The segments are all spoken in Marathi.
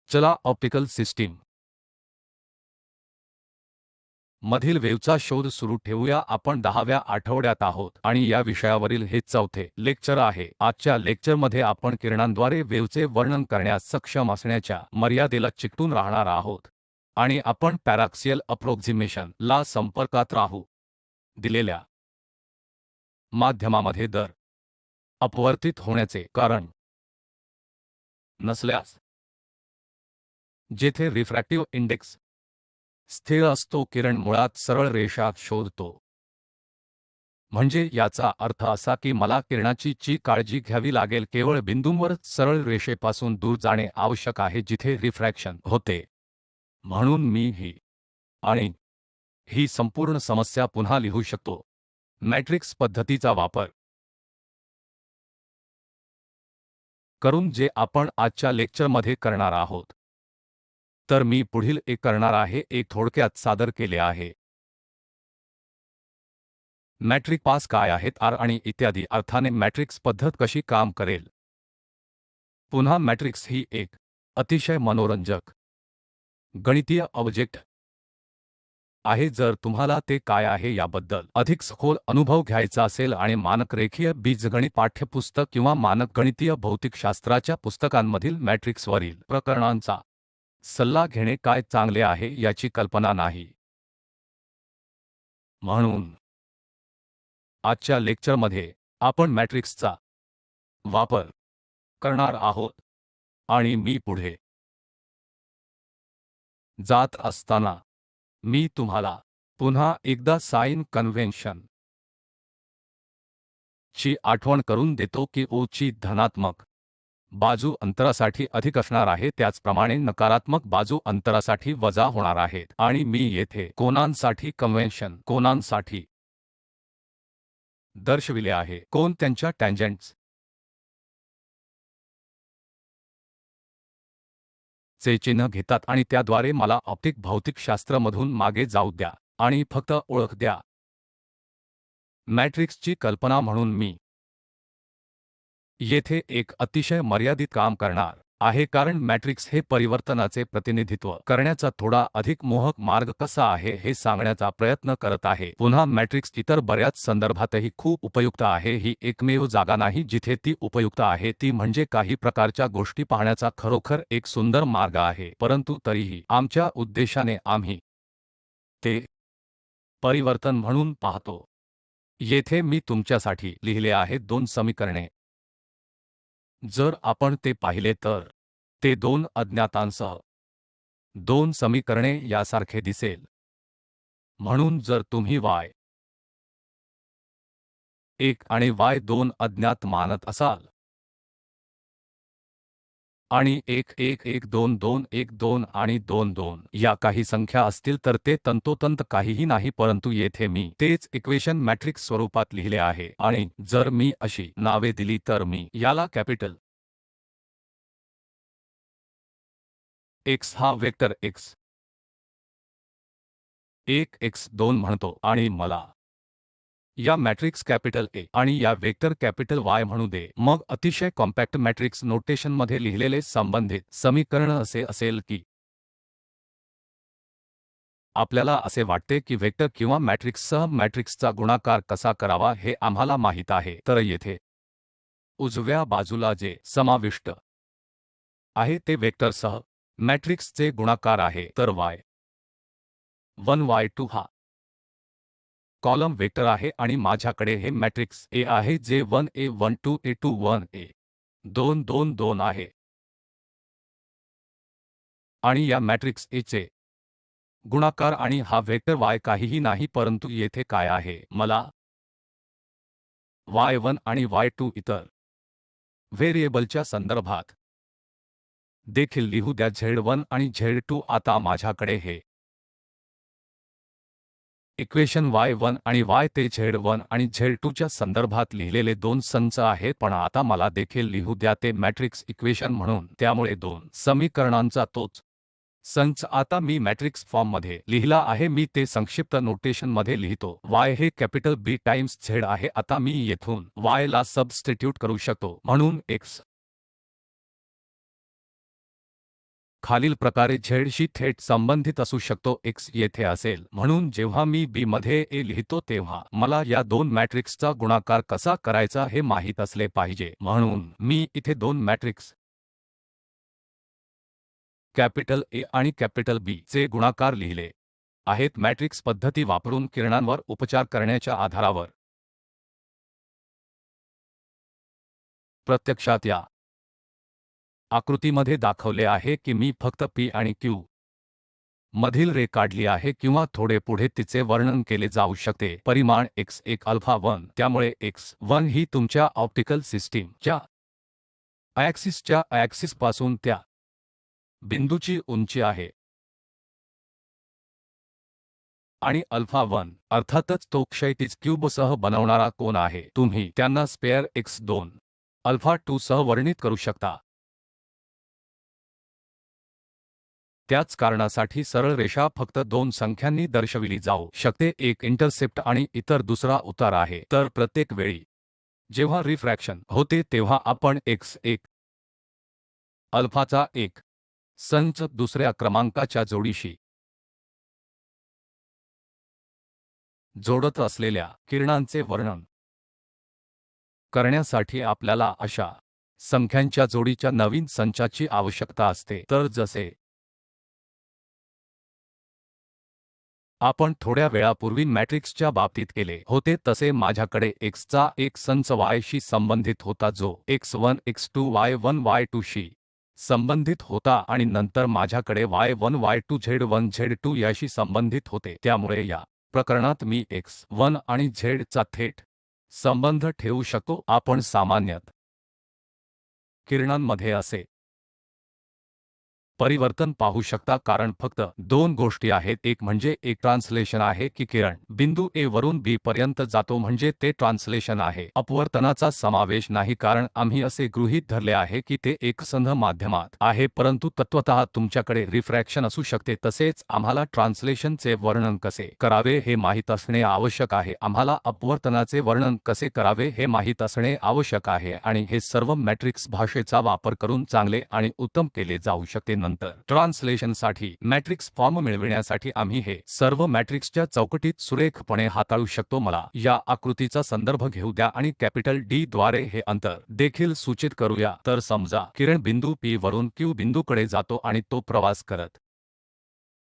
चला ऑप्टिकल सिस्टीम मधील वेव्हचा शोध सुरू ठेवूया. आपण 10व्या आठवड्यात आहोत आणि या विषयावरील हे चौथे लेक्चर आहे. आजच्या लेक्चरमध्ये आपण किरणांद्वारे वेव्हचे वर्णन करण्यास सक्षम असण्याच्या मर्यादेला चिकटून राहणार आहोत आणि आपण पॅराक्सियल अप्रोक्झिमेशन ला संपर्कात राहू. दिलेल्या माध्यमामध्ये दर अपवर्तित होण्याचे कारण नसल्यास जेथे रिफ्रॅक्टिव्ह इंडेक्स स्थिर असतो किरण मुळात सरळ रेषा शोधतो. म्हणजे याचा अर्थ असा की मला किरणाची काळजी घ्यावी लागेल, केवळ बिंदूंवर सरळ रेषेपासून दूर जाणे आवश्यक आहे जिथे रिफ्रॅक्शन होते. म्हणून मी ही आणि ही संपूर्ण समस्या पुन्हा लिहू शकतो. मॅट्रिक्स पद्धतीचा वापर करून जे आपण आजच्या लेक्चरमध्ये करणार आहोत. तर मी पुढील एक करणार आहे, एक थोडक्यात सादर केले आहे. मॅट्रिक पास काय आहेत आणि इत्यादी अर्थाने मॅट्रिक्स पद्धत कशी काम करेल. पुन्हा मॅट्रिक्स ही एक अतिशय मनोरंजक गणितीय ऑब्जेक्ट आहे. जर तुम्हाला ते काय आहे याबद्दल अधिक सखोल अनुभव घ्यायचा असेल आणि मानक रेखीय बीजगणित पाठ्यपुस्तक किंवा मानक गणितीय भौतिकशास्त्राच्या पुस्तकांमधील मॅट्रिक्सवरील प्रकरणांचा सल्ला घेणे काय चांगले आहे याची कल्पना नाही. म्हणून आजच्या लेक्चरमध्ये आपण मॅट्रिक्सचा वापर करणार आहोत आणि मी पुढे जात असताना मी तुम्हाला पुन्हा एकदा साइन कन्व्हेन्शन ची आठवण करून देतो की O ची धनात्मक बाजू अंतरासाठी अधिक असणार आहे, त्याचप्रमाणे नकारात्मक बाजू अंतरासाठी वजा होणार आहेत. आणि मी येथे कोनांसाठी कन्व्हेन्शन कोनांसाठी दर्शविले आहे. कोन त्यांच्या टँजेंट्स चे चिन्ह घेतात आणि त्याद्वारे मला ऑप्टिक भौतिकशास्त्रमधून मागे जाऊ द्या आणि फक्त ओळख द्या. मॅट्रिक्सची कल्पना म्हणून मी येथे एक अतिशय मर्यादित काम करणार आहे, कारण मॅट्रिक्स हे परिवर्तनाचे प्रतिनिधित्व करण्याचा थोडा अधिक मोहक मार्ग कसा आहे हे सांगण्याचा प्रयत्न करत आहे. पुन्हा मॅट्रिक्स इतर बऱ्याच संदर्भातही खूप उपयुक्त आहे. ही एकमेव जागा नाही जिथे ती उपयुक्त आहे, ती म्हणजे काही प्रकारच्या गोष्टी पाहण्याचा खरोखर एक सुंदर मार्ग आहे. परंतु तरीही आमच्या उद्देशाने आम्ही ते परिवर्तन म्हणून पाहतो. येथे मी तुमच्यासाठी लिहिले आहे 2 समीकरणे. जर आपण ते पाहिले तर ते 2 अज्ञातांसह 2 समीकरणे यासारखे दिसेल. म्हणून जर तुम्ही y1 आणि y2 अज्ञात मानत असाल आणि 1 1 1 2 2 1 2 आणि 2 2 या काही संख्या असतील तर ते तंतोतंत काहीही नाही, परंतु येथे मी तेच इक्वेशन मॅट्रिक्स स्वरूपात लिहिले आहे. आणि जर मी अशी नावे दिली तर मी याला कॅपिटल X हा वेक्टर x1 x2 म्हणतो आणि मला या मॅट्रिक्स कॅपिटल A आणि या वेक्टर कॅपिटल Y म्हणू दे. मग अतिशय कॉम्पॅक्ट मॅट्रिक्स नोटेशनमध्ये लिहिलेले संबंधित समीकरण असे असेल की आपल्याला असे वाटते की वेक्टर किंवा मॅट्रिक्ससह मॅट्रिक्सचा गुणाकार कसा करावा हे आम्हाला माहित आहे. तर येथे उजव्या बाजूला जे समाविष्ट आहे ते वेक्टरसह मॅट्रिक्सचे गुणाकार आहे. तर y1 y2 हा कॉलम वेक्टर आहे आणि माझ्याकडे हे मॅट्रिक्स A आहे जे 1a 1 2a 2 1a 2 2 2 आहे. आणि या मॅट्रिक्स A चे गुणाकार आणि हा वेक्टर y काहीही नाही, परंतु येथे काय आहे, मला y1 आणि y2 इतर व्हेरिएबलच्या संदर्भात देखील लिहू द्या, z1 आणि z2. आता माझ्याकडे हे इक्वेशन y1 आणि y ते z1 आणि z2 च्या संदर्भात लिहिलेले 2 संच आहेत, पण आता मला देखील लिहू द्या ते मॅट्रिक्स इक्वेशन म्हणून. त्यामुळे 2 समीकरणांचा तोच संच आता मी मॅट्रिक्स फॉर्ममध्ये लिहिला आहे. मी ते संक्षिप्त नोटेशनमध्ये लिहितो. y हे कॅपिटल B टाइम्स z आहे. आता मी येथून y ला सबस्टिट्यूट करू शकतो, म्हणून x खालील प्रकारे z शी थेट संबंधित असू शकतो. x येथे असेल म्हणून जेव्हा मी b मध्ये a लिहितो तेव्हा मला या दोन मॅट्रिक्सचा गुणाकार कसा करायचा हे माहीत असले पाहिजे. म्हणून मी इथे दोन मॅट्रिक्स कॅपिटल A आणि कॅपिटल B चे गुणाकार लिहिले आहेत. मॅट्रिक्स पद्धती वापरून किरणांवर उपचार करण्याच्या आधारावर प्रत्यक्षात या आकृतीमध्ये दाखवले आहे की मी फक्त P आणि Q मधील रे काढली आहे किंवा थोडे पुढे तिचे वर्णन केले जाऊ शकते. परिमाण x1 अल्फा 1 त्यामुळे x1 ही तुमच्या ऑप्टिकल सिस्टीम च्या ॲक्सिसच्या ॲक्सिसपासून त्या बिंदूची उंची आहे आणि अल्फा 1 अर्थातच तो क्षैतिज क्यूबसह बनवणारा कोन आहे. तुम्ही त्यांना स्पेअर x2 अल्फा 2 सह वर्णित करू शकता. त्याच कारणासाठी सरळ रेषा फक्त दोन संख्यांनी दर्शविली जाऊ शकते, एक इंटरसेप्ट आणि इतर दुसरा उतार आहे. तर प्रत्येक वेळी जेव्हा रिफ्रॅक्शन होते तेव्हा आपण x1 अल्फाचा एक संच दुसऱ्या क्रमांकाच्या जोडीशी जोडत असलेल्या किरणांचे वर्णन करण्यासाठी आपल्याला अशा संख्यांच्या जोडीच्या नवीन संचाची आवश्यकता असते. तर जसे आपण थोड्या वेळापूर्वी मॅट्रिक्सच्या बाबतीत केले होते तसे माझ्याकडे x चा एक संच y शी संबंधित होता जो x1 x2 y1 y2 शी संबंधित होता आणि नंतर माझ्याकडे y1 y2 z1 z2 याशी संबंधित होते. त्यामुळे या प्रकरणात मी x1 आणि z चा थेट संबंध ठेवू शकतो. आपण सामान्यत किरणांमध्ये असे परिवर्तन पाहू शकता कारण फक्त दोन गोष्टी आहेत. एक म्हणजे एक ट्रान्सलेशन आहे की किरण बिंदू A वरून B पर्यंत जातो म्हणजे ते ट्रान्सलेशन आहे. अपवर्तनाचा समावेश नाही कारण आम्ही असे गृहीत धरले आहे की ते एकसंध माध्यमात आहे, परंतु तत्त्वतः तुमच्याकडे रिफ्रॅक्शन असू शकते. तसेच आम्हाला ट्रान्सलेशनचे वर्णन कसे करावे हे माहीत असणे आवश्यक आहे. आम्हाला अपवर्तनाचे वर्णन कसे करावे हे माहीत असणे आवश्यक आहे आणि हे सर्व मॅट्रिक्स भाषेचा वापर करून चांगले आणि उत्तम केले जाऊ शकते. नंतर ट्रान्सलेशनसाठी मॅट्रिक्स फॉर्म मिळविण्यासाठी आम्ही हे सर्व मॅट्रिक्सच्या चौकटीत सुरेखपणे हाताळू शकतो. मला या आकृतीचा संदर्भ घेऊ द्या आणि कॅपिटल D द्वारे हे अंतर देखील सूचित करूया. तर समजा किरण बिंदू P वरून Q बिंदूकडे जातो आणि तो प्रवास करत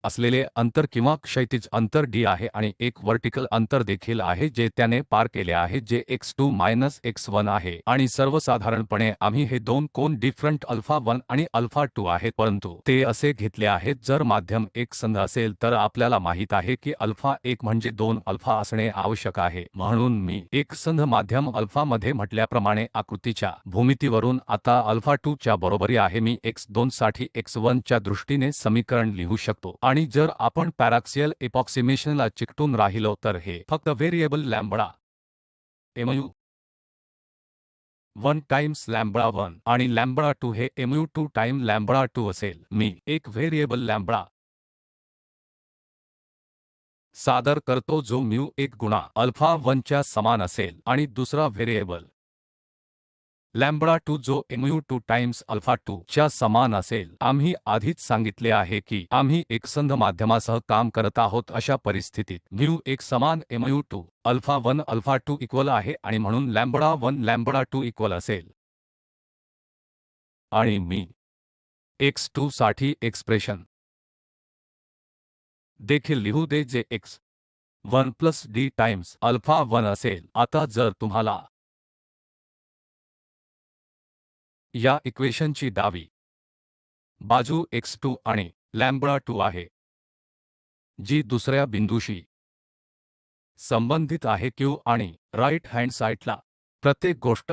असलेले अंतर किंवा क्षैतिज अंतर D आहे आणि एक वर्टिकल अंतर देखील आहे जे त्याने पार केले आहे जे x2 x1 आहे. आणि सर्वसाधारणपणे आम्ही हे दोन कोन डिफरंट अल्फा 1 आणि अल्फा 2 आहेत, परंतु ते असे घेतले आहेत जर माध्यम एकसंध असेल तर आपल्याला माहित आहे की अल्फा 1 म्हणजे 2 अल्फा असणे आवश्यक आहे. म्हणून मी एकसंध माध्यम अल्फामध्ये म्हटल्याप्रमाणे आकृतीच्या भूमितीवरून आता अल्फा 2 च्या बरोबरी आहे. मी x2 साठी x1 च्या दृष्टीने समीकरण लिहू शकतो आणि जर आपण पॅराक्सियल एपॉक्सिमेशनला चिकटून राहिलो तर हे फक्त variable lambda mu 1 times lambda 1 आणि लॅम्बडा 2 हे mu 2 टाइम लॅम्बडा 2 असेल. मी एक व्हेरिएबल लॅम्बडा सादर करतो जो म्यू 1 गुणा अल्फा 1 च्या समान असेल आणि दुसरा व्हेरिएबल लॅम्बडा 2 जो mu 2 टाइम्स अल्फा 2 च्या समान असेल. आम्ही आधीच सांगितले आहे की आम्ही एकसंध माध्यमासह काम करत आहोत. अशा परिस्थितीत म्यू 1 समान mu 2 अल्फा 1 अल्फा 2 इक्वल आहे आणि म्हणून लॅम्बडा 1 लॅम्बडा 2 इक्वल असेल. आणि मी x2 साठी एक्सप्रेशन देखील लिहू दे जे x1 plus d times alpha 1 असेल. आता जर तुम्हाला या इक्वेशनची डावी बाजू x2 आणि लॅम्बडा 2 आहे जी दुसऱ्या बिंदूशी संबंधित आहे Q आणि राईट हँड साइडला प्रत्येक गोष्ट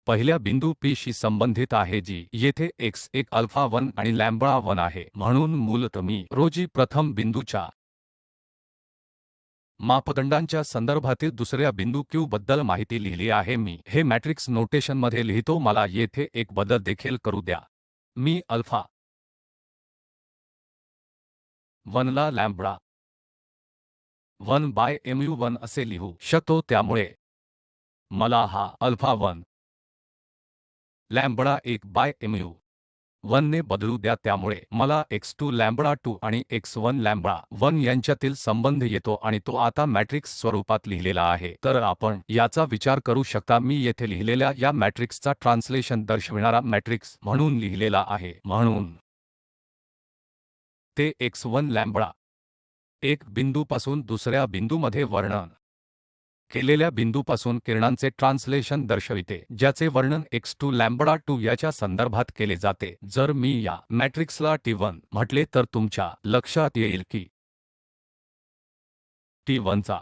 पहिल्या बिंदू P शी संबंधित आहे जी येथे x1 अल्फा 1 आणि लॅम्बडा 1 आहे. म्हणून मूलतः मी रोजी प्रथम बिंदूच्या मापदंडांच्या संदर्भातील दुसऱ्या बिंदू Q बद्दल माहिती लिहिली आहे. मी हे मॅट्रिक्स नोटेशनमध्ये लिहितो. मला येथे एक बदल देखील करू द्या. मी अल्फा 1 ला लॅम्बडा 1 बाय mu 1 असे लिहू शकतो. त्यामुळे मला हा alpha 1 lambda 1 bye mu x1 ने बदलू द्या, त्यामुळे मला x2 लॅम्बडा 2 आणि x1 लॅम्बडा 1 यांच्यातील संबंध येतो आणि तो आता मॅट्रिक्स स्वरूपात लिहिलेला आहे. तर आपण याचा विचार करू शकता. मी येथे लिहिलेल्या या मॅट्रिक्सचा ट्रान्सलेशन दर्शविणारा मॅट्रिक्स म्हणून लिहिलेला आहे. म्हणून ते x1 लॅम्बडा एक बिंदूपासून दुसऱ्या बिंदूमध्ये वर्णन केलेल्या बिंदूपासून किरणांचे ट्रान्सलेशन दर्शविते, ज्याचे वर्णन x2 लॅम्बडा 2 याच्या संदर्भात केले जाते. जर मी या मॅट्रिक्सला T1 म्हटले तर तुमच्या लक्षात येईल की T1 चा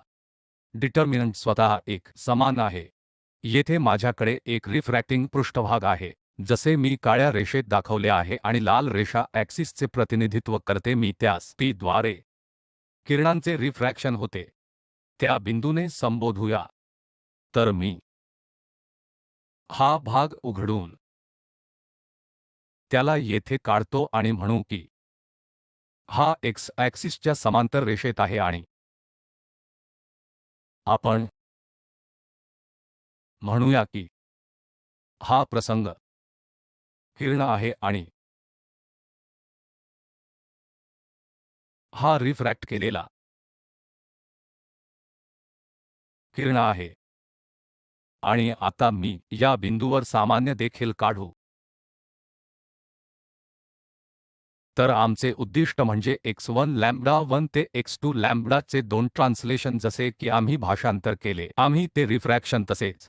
डिटर्मिनंट स्वतः एक समान आहे. येथे माझ्याकडे एक रिफ्रॅक्टिंग पृष्ठभाग आहे, जसे मी काळ्या रेषेत दाखवले आहे, आणि लाल रेषा ॲक्सिसचे प्रतिनिधित्व करते. मी त्यास P द्वारे किरणांचे रिफ्रॅक्शन होते त्या बिंदूने संबोधूया. तर मी हा भाग उघडून त्याला येथे काढतो आणि म्हणू की हा x ॲक्सिसच्या समांतर रेषेत आहे, आणि आपण म्हणूया की हा प्रसंग किरण आहे आणि हा रिफ्रॅक्ट केलेला किरण आहे. आणि आता मी या बिंदूवर सामान्य देखील काढू. तर आमचे उद्दिष्ट म्हणजे x1 लॅम्बडा 1 ते x2 लॅम्बडा चे दोन ट्रान्सलेशन, जसे की आम्ही भाषांतर केले. आम्ही ते रिफ्रॅक्शन तसेच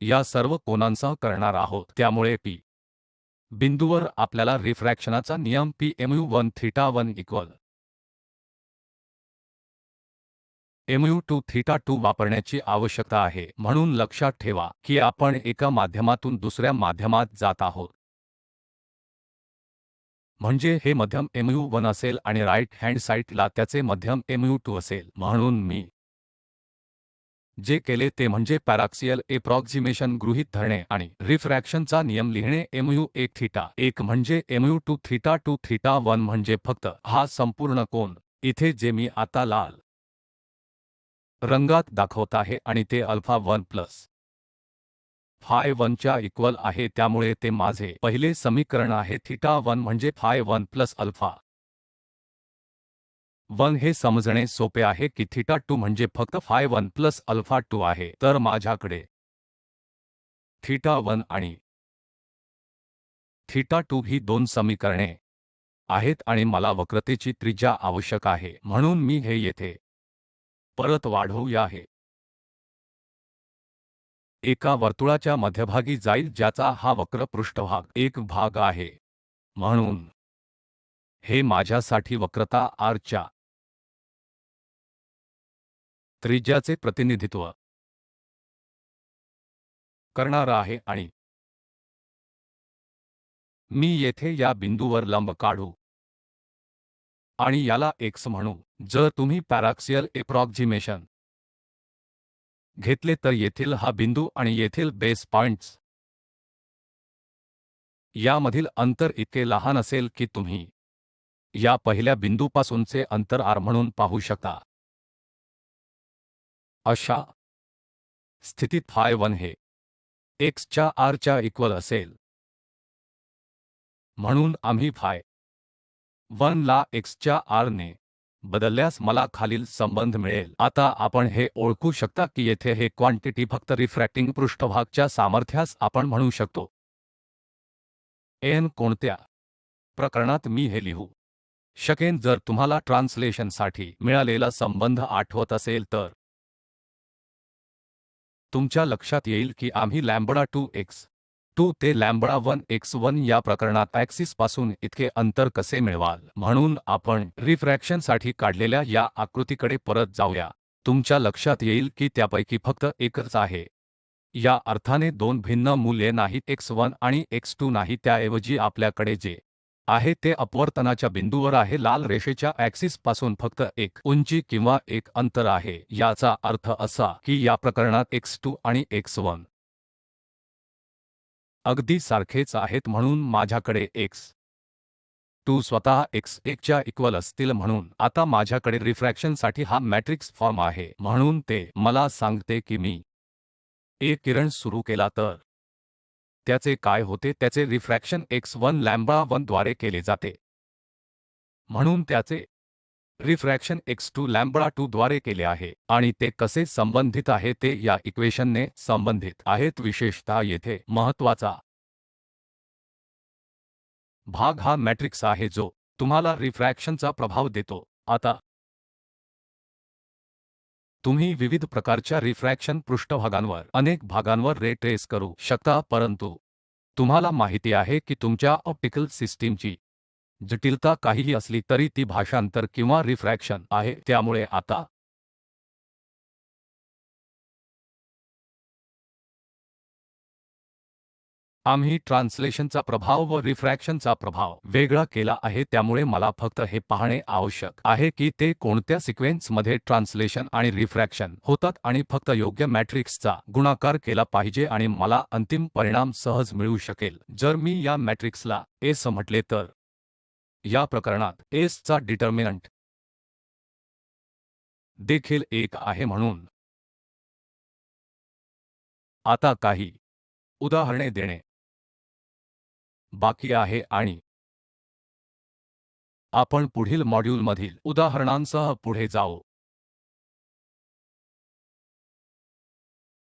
या सर्व कोनांसह करणार आहोत. त्यामुळे P बिंदूवर आपल्याला रिफ्रॅक्शनाचा नियम Pmu1 theta 1 equal Mu2 theta 2 वापरण्याची आवश्यकता आहे. म्हणून लक्षात ठेवा की आपण एका माध्यमातून दुसऱ्या माध्यमात जात आहोत, म्हणजे हे मध्यम Mu1 असेल आणि राईट हँड साइडला त्याचे मध्यम Mu2 असेल. म्हणून मी जे केले ते म्हणजे पॅराक्सियल एप्रॉक्सिमेशन गृहीत धरणे आणि रिफ्रॅक्शनचा नियम लिहिणे. Mu1 थीटा 1 म्हणजे Mu2 थीटा 2 थीटा 1 म्हणजे फक्त हा संपूर्ण कोन इथे, जे मी आता लाल रंगात दाखवत आहे, आणि ते अल्फा 1 प्लस फाय 1 च्या इक्वल आहे. त्यामुळे ते माझे पहिले समीकरण आहे. थीटा 1 म्हणजे फाय 1 प्लस अल्फा 1. हे समजणे सोपे आहे की थीटा 2 म्हणजे फक्त फाय 1 प्लस अल्फा 2 आहे. तर माझ्याकडे थीटा 1 आणि थीटा 2 ही दोन समीकरणे आहेत, आणि मला वक्रतेची त्रिज्या आवश्यक आहे. म्हणून मी हे येथे परत वाढवूया. हे एका वर्तुळाच्या मध्यभागी जाईल, ज्याचा हा वक्र पृष्ठभाग एक भाग आहे. म्हणून हे माझ्यासाठी वक्रता R च्या त्रिज्याचे प्रतिनिधित्व करणार आहे, आणि मी येथे या बिंदूवर लंब काढू आणि याला x म्हणू. जर तुम्ही पॅराक्सियल एप्रॉक्सिमेशन घेतले तर येथील हा बिंदू आणि येथील बेस पॉइंट्स यामधील अंतर इतके लहान असेल की तुम्ही या पहिल्या बिंदूपासूनचे अंतर R म्हणून पाहू शकता. अशा स्थितीत फाय 1 हे x च्या R च्या इक्वल असेल. म्हणून आम्ही फाय 1 ला x च्या R ने बदलल्यास मला खालील संबंध मिळेल. आता आपण हे ओळखू शकता की येथे हे क्वांटिटी फक्त रिफ्रॅक्टिंग पृष्ठभागाच्या सामर्थ्यास आपण म्हणू शकतो. n कोणत्या प्रकरणात मी हे लिहू शकेन. जर तुम्हाला ट्रान्सलेशनसाठी मिळालेला संबंध आठवत असेल तर तुमच्या लक्षात येईल की आम्ही लॅम्बडा 2 x2 ते लॅम्बडा 1 x1 या प्रकरणात ॲक्सिस पासून इतके अंतर कसे मिळवाल. म्हणून आपण रिफ्रॅक्शनसाठी काढलेल्या या आकृतीकडे परत जाऊया. तुमच्या लक्षात येईल की त्यापैकी फक्त एकच आहे. या अर्थाने दोन भिन्न मूल्ये नाहीत, x1 आणि x2 नाही. त्याऐवजी आपल्याकडे जे आहे ते अपवर्तनाच्या बिंदूवर आहे. लाल रेषेच्या ॲक्सिस पासून फक्त एक उंची किंवा एक अंतर आहे. याचा अर्थ असा की या प्रकरणात x2 आणि x1 अगदी सारखेच आहेत. म्हणून माझ्याकडे x2 स्वतः x1 च्या इक्वल असतील. म्हणून आता माझ्याकडे रिफ्रॅक्शनसाठी हा मॅट्रिक्स फॉर्म आहे. म्हणून ते मला सांगते की मी एक किरण सुरू केला तर त्याचे काय होते? त्याचे रिफ्रॅक्शन x1 लॅम्बडा 1 द्वारे केले जाते, म्हणून त्याचे रिफ्रॅक्शन x2 लॅम्बडा 2 द्वारे केले आहे आणि ते कसे संबंधित आहे ते या इक्वेशनने संबंधित आहेत. विशेषतः येथे महत्त्वाचा भाग हा मॅट्रिक्स आहे जो तुम्हाला रिफ्रॅक्शनचा प्रभाव देतो. आता तुम्ही विविध प्रकारच्या रिफ्रॅक्शन पृष्ठभागांवर अनेक भागांवर रे ट्रेस करू शकता, परंतु तुम्हाला माहिती आहे की तुमच्या ऑप्टिकल सिस्टीमची जटिलता काहीही असली तरी ती भाषांतर किंवा रिफ्रॅक्शन आहे. त्यामुळे आता आम्ही ट्रान्सलेशनचा प्रभाव व रिफ्रॅक्शनचा प्रभाव वेगळा केला आहे. त्यामुळे मला फक्त हे पाहणे आवश्यक आहे की ते कोणत्या सिक्वेन्समध्ये ट्रान्सलेशन आणि रिफ्रॅक्शन होतात आणि फक्त योग्य मॅट्रिक्सचा गुणाकार केला पाहिजे आणि मला अंतिम परिणाम सहज मिळू शकेल. जर मी या मॅट्रिक्सला S म्हटले तर या प्रकरणात S चा डिटर्मिनंट देखील 1 आहे. म्हणून आता काही उदाहरणे देणे बाकी आहे आणि आपण पुढील मॉड्यूलमधील उदाहरणांसह पुढे जाऊ.